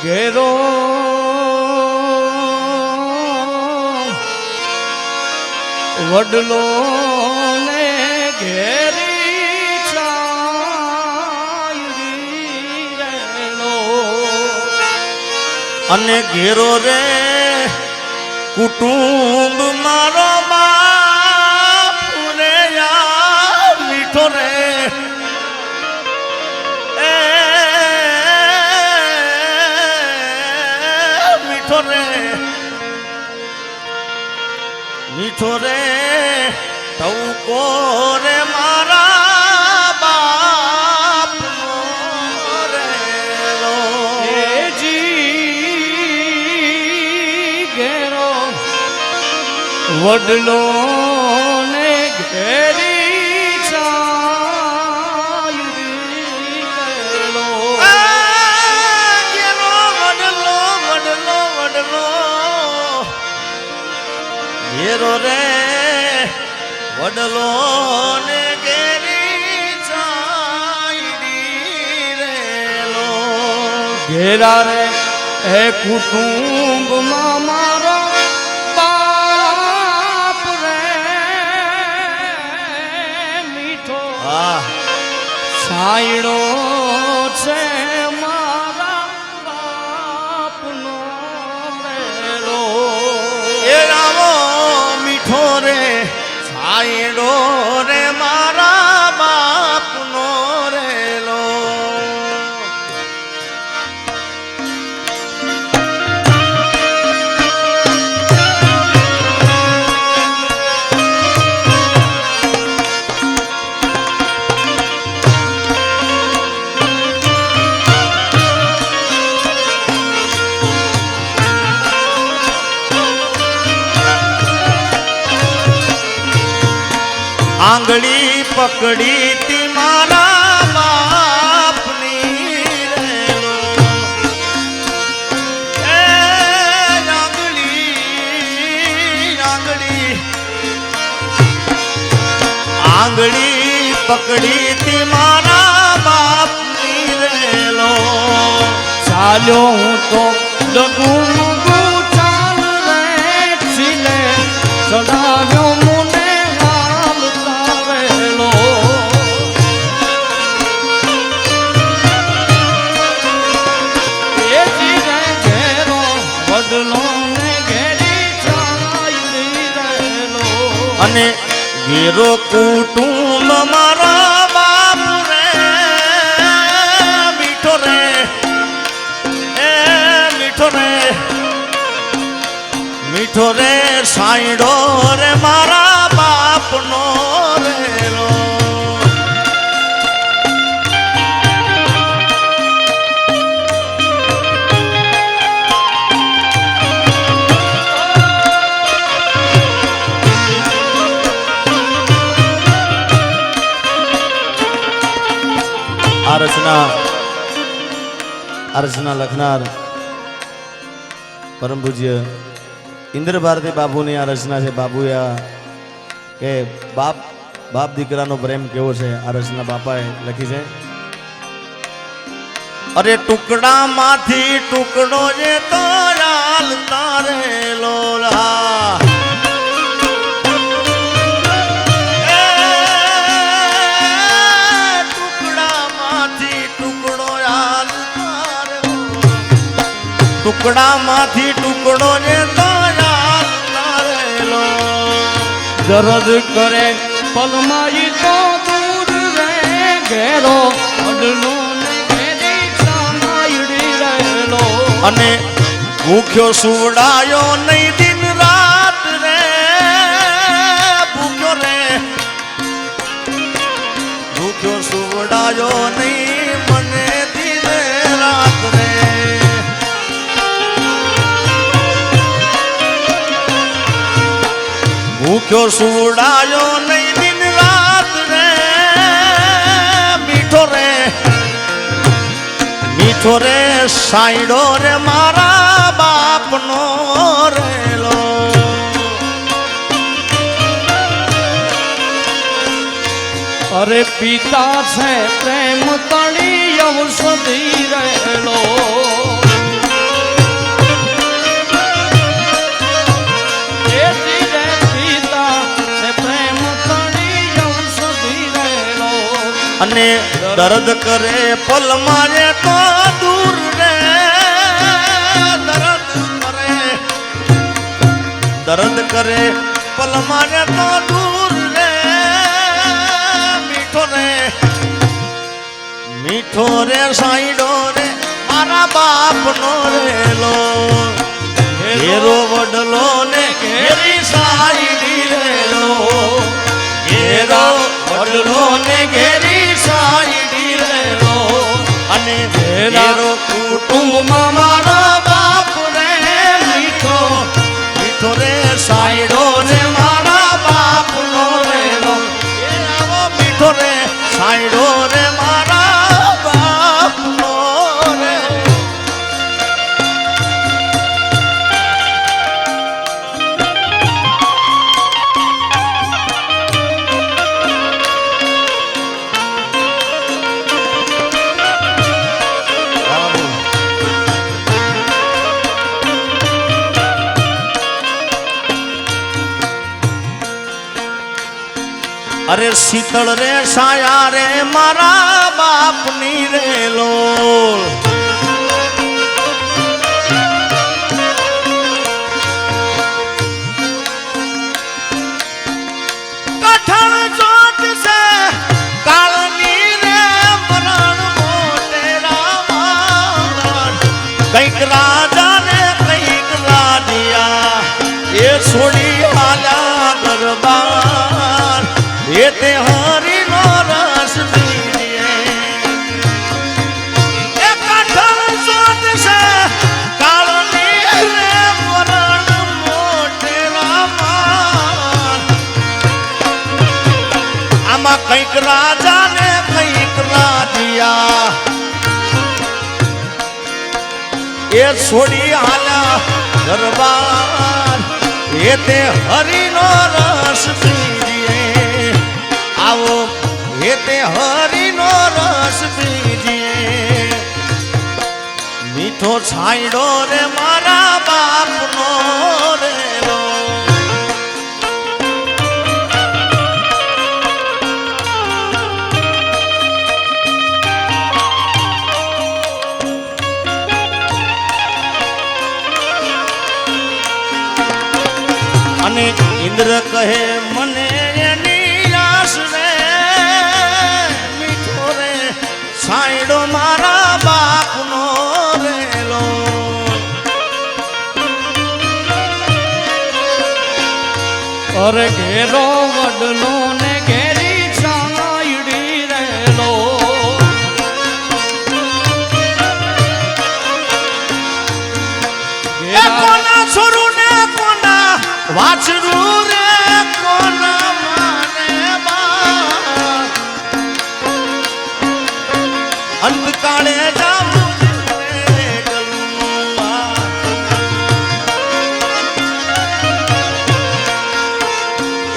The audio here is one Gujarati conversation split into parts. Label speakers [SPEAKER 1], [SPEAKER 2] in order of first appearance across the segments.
[SPEAKER 1] ઘેરો વડલો ને ઘેરી છાયડી રેલો
[SPEAKER 2] અને ઘેરો રે કુટુંબ મારો બાપ રે યાર મીઠો રે મીઠો રે મીઠો રે ટવકો રે મારા બાપ રે લો
[SPEAKER 1] ઘેરો વડલો ને ઘેરી છાયડી રેલો
[SPEAKER 2] ઘેરો વડલો વડલો વડલો ઘેરો રે વડલો ને ઘેરી છાયડી રેલો
[SPEAKER 1] ઘેરા રે હે કુટુંબમાં મારો બાપ રે મીઠો છાયડો છે મારા બાપનો રેલો
[SPEAKER 2] એ રામો મીઠો રે છાયડો રે મારા બાપનો રેલો આંગળી પકડી તી મારા બાપની રેલો એ આંગળી પકડી તી મારા બાપની રેલો
[SPEAKER 1] ચાલ્યો હું તો ડગુમગુ ચાલ રે છીલે ચડાવ્યો મુને હાલ તારેલો એ જીરે ઘેરો વડલો ને ઘેરી છાયડી રેલો
[SPEAKER 2] અને ઘેરો કુટુંબ મારા બાપ રે મીઠો રે એ મીઠો રે મીઠો રે સાઈડો રે મારા બાપનો રેલો આ રચના લખનાર પરમ પૂજ્ય ઇન્દ્ર ભારતી બાપુની આ રચના છે. બાપુએ કે બાપ દીકરાનો પ્રેમ કેવો છે આ રચના બાપાએ લખી છે. અરે ટુકડામાંથી ટુકડો જે તો ચાલતા રે લોલા ટુકડામાંથી ટુકડો ને તો રેલો
[SPEAKER 1] દર્દ કરે પલમાઈ તો દૂર રે ઘેરો વડલો ને ઘેરી છાયડી રેલો
[SPEAKER 2] અને ભૂખ્યો સુવડાયો નહીં દિન રાત રે ભૂખ્યો સુવડાયો નહીં મને દિન રાત રે ભૂખ્યો સુવડાયો નહીં દિન રાત રે મીઠો રે સાઈડો રે મારા બાપનો રેલો
[SPEAKER 1] અરે પિતા છે પ્રેમ તળી ઔષધિ રહેલો
[SPEAKER 2] અને દર્દ કરે પલ મારે તો દૂર રે દર્દ કરે પલ મારે તો દૂર રે મીઠો રે સાઈડો રે મારા બાપનો રેલો ઘેરો વડલો ને ઘેરી સાઈડી રેલો ઘેરો વડલો ને ઘેરી સાઈડી રેલો અને ઘેરો કુટુંબમાં મારા બાપ રે મીઠો મીઠો રે સાઈડો ને મારા બાપનો રેલો મીઠો રે સાઈડો રે મારા બાપનો રે અરે શીતળ રે સાયા રે મારા બાપની રેલો કઠણ ચોટ છે કાળની રે મરણ મોટેરા માણ કઈક રાજા ને કઈક રાધિયા એ છોડી હાલ્યા દરબાર એ તે હરીનો રસ પીએ એ કઠણ ચોટ છે કાળની રે મરણ મોટેરા માણ આમાં કઈક રાજા ને કઈક રાધિયા એ છોડી હાલ્યા દરબાર એ તે હરીનો રસ પીએ આવો એ તે હરીનો રસ પીજીએ મીઠો છાંયડો રે મારા બાપનો રેલો અને ઇન્દ્ર કહે મને એની આસ રે મીઠો રે સાઈડો મારા બાપનો રેલો
[SPEAKER 1] અરે ઘેરો વડલો ને ઘેરી સાઈડી રેલો
[SPEAKER 2] એ કોના છોરું ને કોના વાછરું રે કોના માને બા અંતકાળે જાવું રે ગલુઆ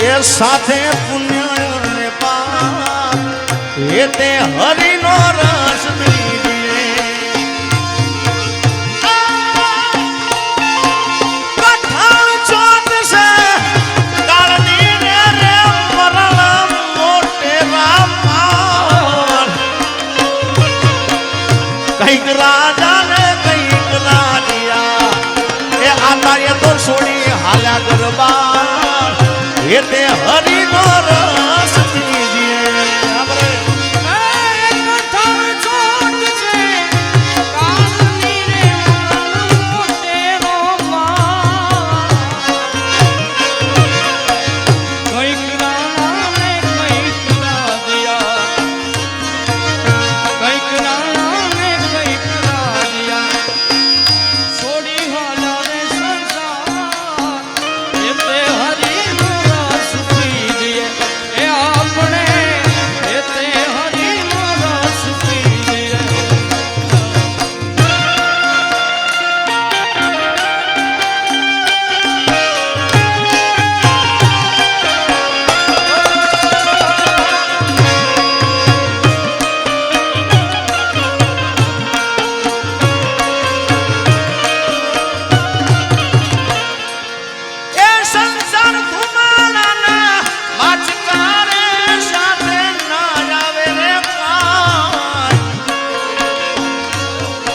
[SPEAKER 2] એ સાથે પુણ્ય ને પાપ એ તે હરિનો રસ પીએ કઠણ ચોટ છે કાળની રે મરણ મોટેરા માણ કઈક રાજા ને કઈક રાધિયા એ આતાએ તો છોડી હાલ્યા ગરબા એ તે હરિનો રસ પીજીએ આપણે
[SPEAKER 1] હરી નો રસ પી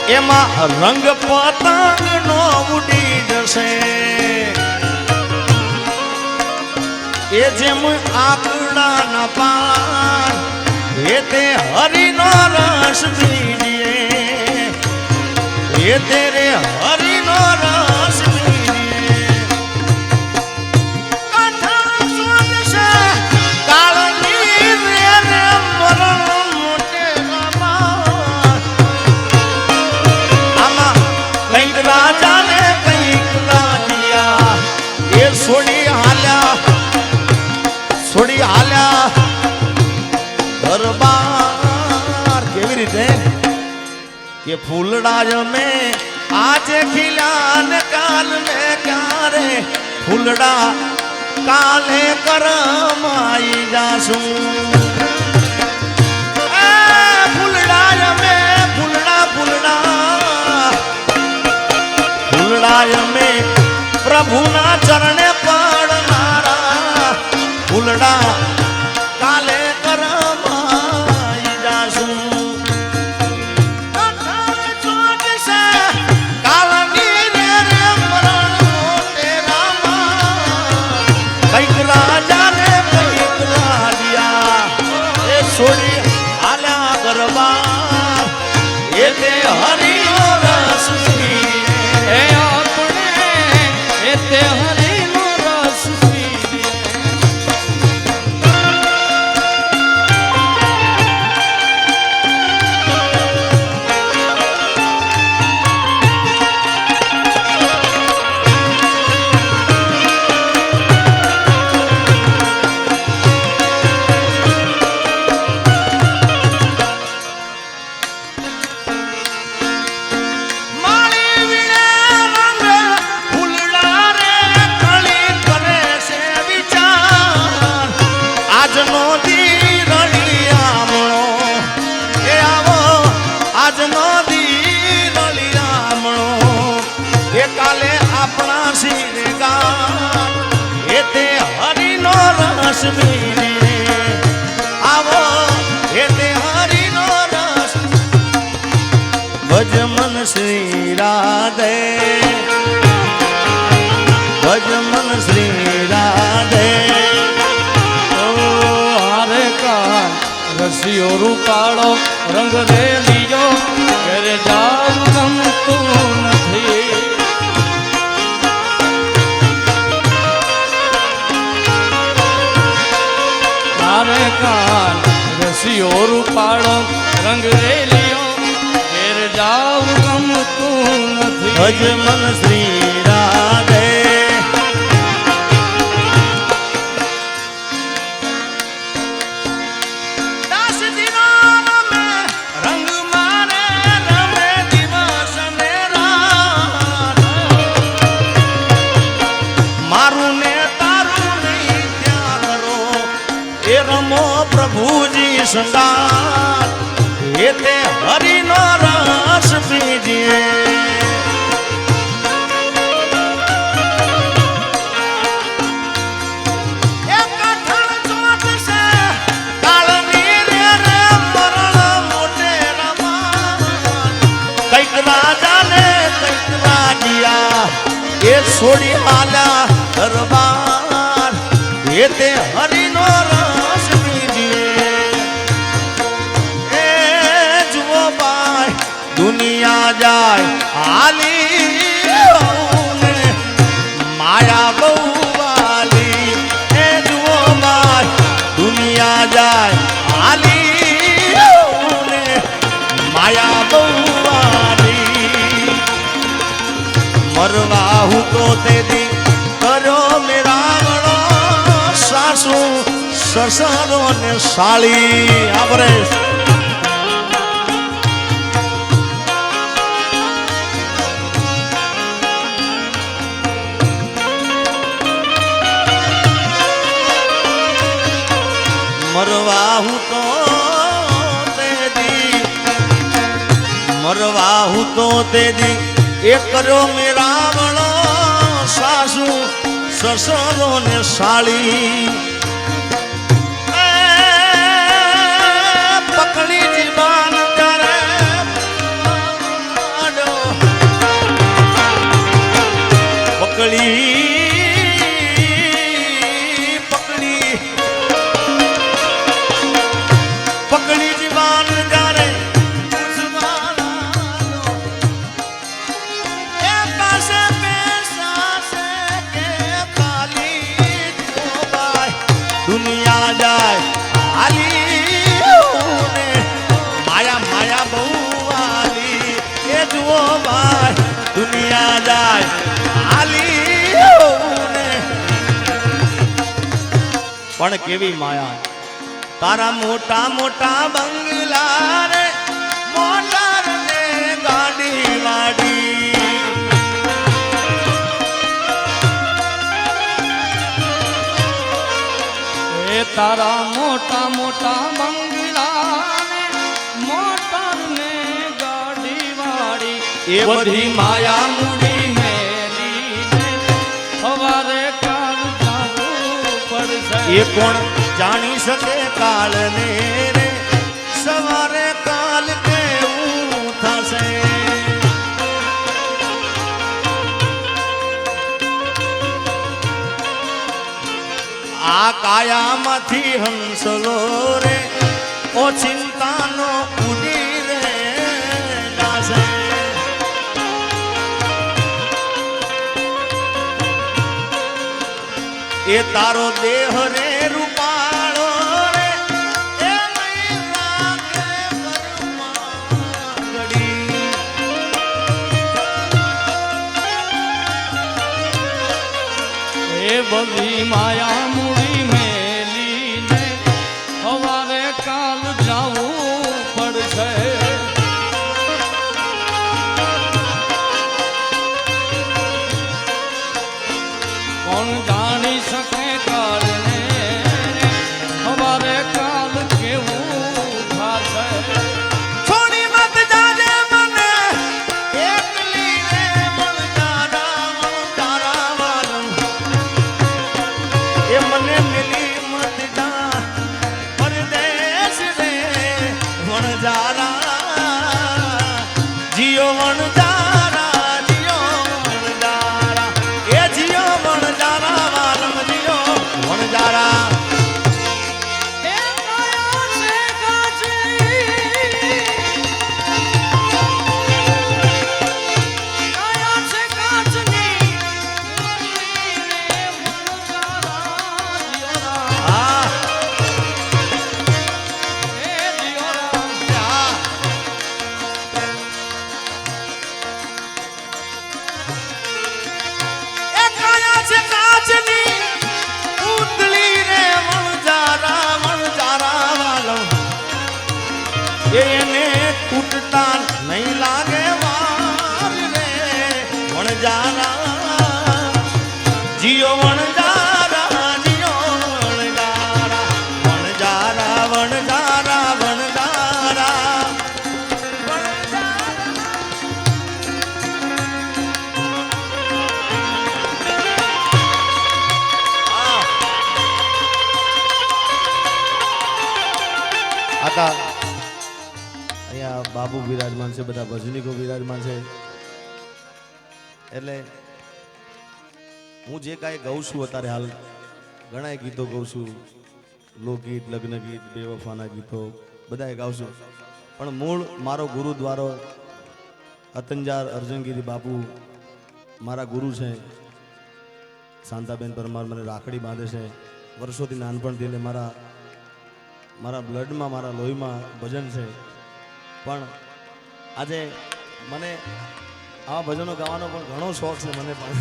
[SPEAKER 2] એમાં રંગ પતંગ નો ઉડી જશે એ જેમ આકડા ના પાન એ તે હરિનો રસ પીજીએ એ તેરે હરિનો રસ પીજીએ કથા સુન છે કાળની રે મરણ મોટે રમા આમાં કંઈક રાજા ને કંઈક રાનિયા એ છોડી હાલ્યા દરબાર કેવી રીતે કે ફૂલડા જમે આજે ખીલ્યા ને કાલ ને ક્યારે ફૂલડા કાલે કરમાઈ જાશું ફૂલડા જમે ફૂલડા જમે પ્રભુના ચરણે પડનારા ફૂલડા કાલે કરમાઈ જાશું કાલની રે મરણ મોટે રામા કંઈક રાજા ને કંઈક રાડિયા એ છોડી હાલ્યા દરબાર એ તે હરિનો રસ પીએ
[SPEAKER 1] એ આપણે એ તે હરિનો રસ પીએ
[SPEAKER 2] માળી વીણે રંગ ફૂલડા રે કળી કરે છે વિચાર આજનો દી રળિયામણો એ આવો આજનો દી રળિયામણો એ કાલે આપણા શિરે ગાન એ તે હરિનો રસ પીને આવો એ તે હરિનો રસ ભજ મન શ્રી રાધે ભજ મન શ્રી રાધે
[SPEAKER 1] ઓ હારે કા રસિયો રૂપાળો રંગ રેલિયો ઘરે જાવ ગમતું નથી હારે કાન રસિયો રૂપાળો રંગ રેલિયો ઘેર જાવ ગમતું નથી
[SPEAKER 2] ભજ મન શ્રી રાધે દાસ દિનો રમે રંગ મારે રમે દિવસ ને રાત મારું ને તારું નહીં ત્યાં કરો એ રમો પ્રભુજી સંગાત એ તે હરિનો રસ પીજીએ એ કઠણ ચોટ છે કાળની રે મરણ મોટે રમા કંઈક રાજા ને કંઈક રાડિયા એ છોડી હાલ્યા દરબાર એ તે હરિનો રસ પીજીએ એ જુઓ ભાઈ દુનિયા જાય હાલી ને માયા બહુ વાલી એ જુઓ ભાઈ દુનિયા જાય હાલી ને માયા બહુ વાલી મરવા હું તો તેથી કર્યો મેરાવણો સાસુ સસરો ને સાળી આપણે મરવા હું તો તેદી મરવા હું તો તેદી એ કર્યો મેરાવણો સાસુ સસરો ને સાળી પકડી જીવાન કરે પકડી જીવાન જારે એ પાસે પૈસા છે કે ખાલી દુનિયા જાય હાલી માયા માયા બહુ વાલી એ જુઓ ભાઈ દુનિયા જાય હાલી પણ કેવી માયા તારા મોટા મોટા બંગલા રે મોટર ને ગાડી વાડી
[SPEAKER 1] એ તારા મોટા મોટા બંગલા મોટર ને ગાડી વાળી
[SPEAKER 2] એ
[SPEAKER 1] બધી માયા મૂડી મેલી સવારે કાલ જાવું પડશે
[SPEAKER 2] એ કોણ જાણી શકે કાળ ને રે સવારે કાલ કેવું થશે આ કાયામાંથી હંસલો રે ઓ ચિંતાનો ઉડી રે જાશે એ તારો દેહ રે રૂપાળો રે એ નહીં રાખે ઘરમાં ઘડી
[SPEAKER 1] એ બધી માયા મૂડી મેલી ને સવારે કાલ જાવું પડશે કોણ જાણી શકે કાળને સવારે કાલ કેવું થશે
[SPEAKER 2] છોડી મત જાજે મને એકલી રે મણજારા વાલમ એ મને મિલી મત જા પરદેશ રે વણજારા જીઓ વણજારા જીઓ વણજારા એ જીઓ વણજારા વાલમ જીઓ વણજારા
[SPEAKER 1] એ કાયા છે કાચની
[SPEAKER 2] હા એ કાયા છે કાચની ઉતલી રે વણજારા વાલમ એને તૂટતા નહીં લાગે વાર રે વણજારા જીઓ વણજારા જીઓ વણજારા વણજારા વણજારા વણજારા આતા અહીંયા બાબુ વિરાજમાન છે બધા ભજનીકો વિરાજમાન છે એટલે હું જે કાંઈ ગાઉં છું અત્યારે હાલ ઘણા ગીતો ગાઉં છું લોકગીત લગ્ન ગીત બેવફાના ગીતો બધાએ ગાઉં છું પણ મૂળ મારો ગુરુદ્વારો અતંજાર અર્જુનગીરી બાપુ મારા ગુરુ છે શાંતાબેન પરમાર મને રાખડી બાંધે છે વર્ષોથી નાનપણથી એટલે મારા બ્લડમાં મારા લોહીમાં ભજન છે પણ આજે મને આવા ભજનો ગાવાનો પણ ઘણો શોખ છે મને પણ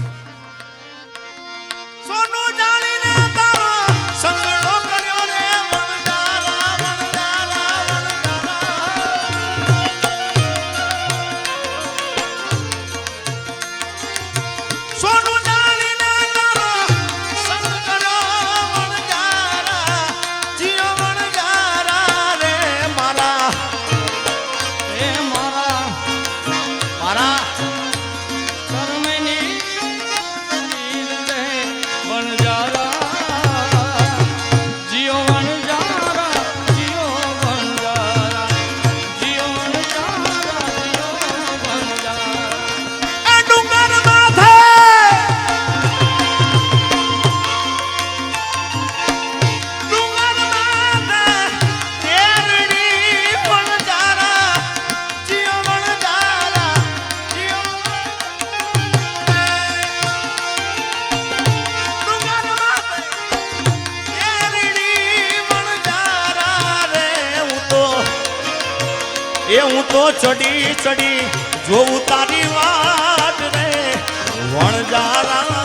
[SPEAKER 2] સોનું જાણીને તારો સંગડો કર્યો રે વણજારા વણજારા વણજારા સોનું જાણીને તારો સંગ કર્યો વણજારા જીઓ વણજારા રે મારા
[SPEAKER 1] એ મારા
[SPEAKER 2] મારા
[SPEAKER 1] કર્મની રે વણજારા જીઓ વણજારા જીઓ વણજારા જીઓ વણજારા જીઓ વણજારા
[SPEAKER 2] એ ડુંગર માથે
[SPEAKER 3] તો ચડી ચડી જોઉં તારી વાત રે વણજારા